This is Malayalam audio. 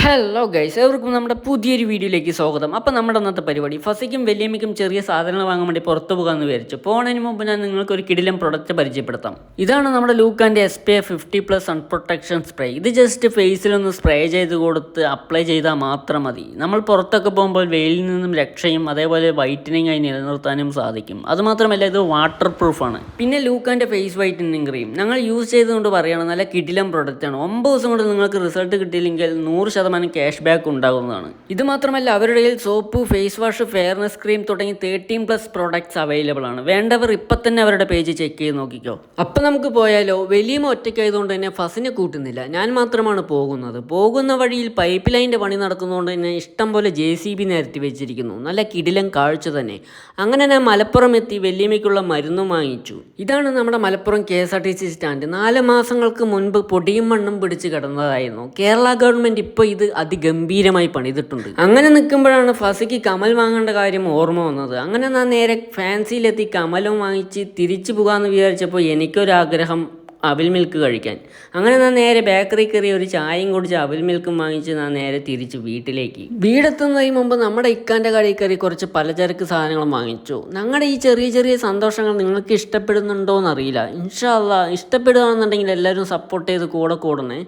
ഹലോ ഗൈസ്, എവർക്കും നമ്മുടെ പുതിയൊരു വീഡിയോയിലേക്ക് സ്വാഗതം. അപ്പോൾ നമ്മുടെ അന്നത്തെ പരിപാടി ഫസിക്കും വലിയമ്മയ്ക്കും ചെറിയ സാധനങ്ങൾ വാങ്ങാൻ വേണ്ടി പുറത്തു പോകാമെന്ന് വിചാരിച്ചു. പോകുന്നതിന് മുമ്പ് ഞാൻ നിങ്ങൾക്ക് ഒരു കിടിലം പ്രൊഡക്റ്റ് പരിചയപ്പെടുത്താം. ഇതാണ് നമ്മുടെ ലൂക്കാൻ്റെ SPF 50+ സൺ പ്രൊട്ടക്ഷൻ സ്പ്രേ. ഇത് ജസ്റ്റ് ഫേസിലൊന്ന് സ്പ്രേ ചെയ്ത് കൊടുത്ത് അപ്ലൈ ചെയ്താൽ മാത്രം മതി. നമ്മൾ പുറത്തൊക്കെ പോകുമ്പോൾ വെയിലിൽ നിന്നും രക്ഷയും അതേപോലെ വൈറ്റനിങ് ആയി നിലനിർത്താനും സാധിക്കും. അതുമാത്രമല്ല ഇത് വാട്ടർ പ്രൂഫാണ്. പിന്നെ ലൂക്കാൻ്റെ ഫേസ് വൈറ്റനിങ് ക്രീം ഞങ്ങൾ യൂസ് ചെയ്തുകൊണ്ട് പറയുകയാണ്, നല്ല കിടിലം പ്രൊഡക്റ്റാണ്. 9 ദിവസം കൊണ്ട് നിങ്ങൾക്ക് റിസൾട്ട് കിട്ടിയില്ലെങ്കിൽ 100% ക്യാഷ് ബാക്ക് ഉണ്ടാകുന്നതാണ്. ഇത് മാത്രമല്ല അവരുടെ കയ്യിൽ soap, face wash, fairness cream തുടങ്ങി 13+ പ്രോഡക്ട്സ് അവൈലബിൾ ആണ്. വേണ്ടവർ ഇപ്പം തന്നെ അവരുടെ പേജ് ചെക്ക് ചെയ്ത് നോക്കിക്കോ. അപ്പം നമുക്ക് പോയാലോ. വലിയ ഒറ്റയ്ക്കായതുകൊണ്ട് തന്നെ ഫസിനെ കൂട്ടുന്നില്ല, ഞാൻ മാത്രമാണ് പോകുന്നത്. പോകുന്ന വഴിയിൽ പൈപ്പ് ലൈൻ്റെ പണി നടക്കുന്നതുകൊണ്ട് തന്നെ ഇഷ്ടം പോലെ JCB നിരത്തി വെച്ചിരിക്കുന്നു. നല്ല കിടിലം കാഴ്ച തന്നെ. അങ്ങനെ ഞാൻ മലപ്പുറം എത്തി വലിയമ്മയ്ക്കുള്ള മരുന്നും വാങ്ങിച്ചു. ഇതാണ് നമ്മുടെ മലപ്പുറം KSRTC സ്റ്റാൻഡ്. 4 മാസങ്ങൾക്ക് മുൻപ് പൊടിയും മണ്ണും പിടിച്ച് കിടന്നതായിരുന്നു. കേരള ഗവൺമെൻറ് ഇപ്പോൾ ഇത് അതിഗംഭീരമായി പണിതിട്ടുണ്ട്. അങ്ങനെ നിൽക്കുമ്പോഴാണ് ഫസിക്ക് കമൽ വാങ്ങേണ്ട കാര്യം ഓർമ്മ വന്നത്. അങ്ങനെ ഞാൻ നേരെ ഫാൻസിയിലെത്തി കമലും വാങ്ങിച്ച് തിരിച്ചു പോകാമെന്ന് വിചാരിച്ചപ്പോൾ എനിക്കൊരാഗ്രഹം അവിൽ മിൽക്ക് കഴിക്കാൻ. അങ്ങനെ ഞാൻ നേരെ ബേക്കറി കയറി ഒരു ചായയും കുടിച്ച് അവിൽ മിൽക്കും വാങ്ങിച്ച് ഞാൻ നേരെ തിരിച്ചു വീട്ടിലേക്ക്. വീടെത്തുന്നതിന് മുമ്പ് നമ്മുടെ ഇക്കാൻ്റെ കടയിൽ കയറി കുറച്ച് പലചരക്ക് സാധനങ്ങളും വാങ്ങിച്ചു. ഞങ്ങളുടെ ഈ ചെറിയ ചെറിയ സന്തോഷങ്ങൾ നിങ്ങൾക്ക് ഇഷ്ടപ്പെടുന്നുണ്ടോ എന്നറിയില്ല. ഇൻഷാ അല്ലാഹ് ഇഷ്ടപ്പെടുകയാണെന്നുണ്ടെങ്കിൽ എല്ലാവരും സപ്പോർട്ട് ചെയ്ത് കൂടെ കൂടണേ.